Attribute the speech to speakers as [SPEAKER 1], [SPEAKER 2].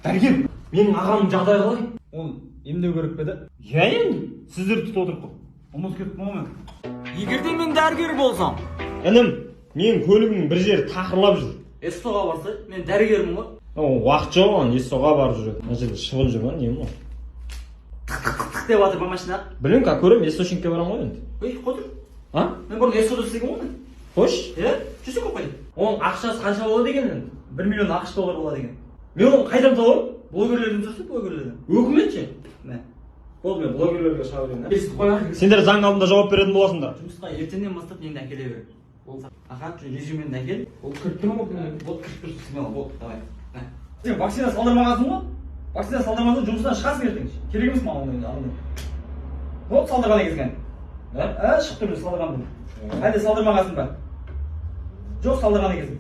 [SPEAKER 1] Дәрігер, менің ағамның жағдайы қалай?
[SPEAKER 2] Ол емдеу керек пе еді?
[SPEAKER 1] Иә енді, сіздерді тұтып отырып қой.
[SPEAKER 2] Ұмытып кеттім ғой мен.
[SPEAKER 3] Егер де мен дәрігер болсам,
[SPEAKER 1] Інім, менің көлігімнің бір жері тақырлап жүр.
[SPEAKER 3] Эссоға барса, мен дәрігермін ғой.
[SPEAKER 1] Уақыт жоқ оған, Ессоға барып жүреді. Мына жерде шығып жүр ма, не ма?
[SPEAKER 3] Тық деп жатыр ба машина?
[SPEAKER 1] Білмеймін, как көремін, Ессошникке барамын ғой енді.
[SPEAKER 3] Ой, қойдыр.
[SPEAKER 1] А?
[SPEAKER 3] Мен бұрын Эссода істеген ғой мен.
[SPEAKER 1] Қош?
[SPEAKER 3] Жүрсе көп қойды.
[SPEAKER 1] Оның ақшасы қанша болады екен енді?
[SPEAKER 3] 1 миллион ақш доллар болады екен.
[SPEAKER 1] Мен оны қайдан табамын?
[SPEAKER 3] Блогерлерден тұрса, блогерлерден.
[SPEAKER 1] Өкімет ше?
[SPEAKER 3] Мә.
[SPEAKER 1] Болды, мен блогерлерге шыға берейін.
[SPEAKER 3] Естіп қойған.
[SPEAKER 1] Сендер заң алдында жауап беретін боласыңдар.
[SPEAKER 3] Жұмысқа ертеңнен бастап неңді әкеле бер. Ол аха, резюмеңді әкел. Ол кіріп тұр ма? Вот кіріп тұр, смело, вот, давай.
[SPEAKER 2] Сен вакцина салдырмағансың ғой? Вакцина салдырмасаң жұмыстан шығасың ертең. Керек емес маған ондай алдын. Вот салдырған екенсің. Шығып тұр салдырған бұл. Әлде салдырмағансың ба? Жоқ салдырған екенсің.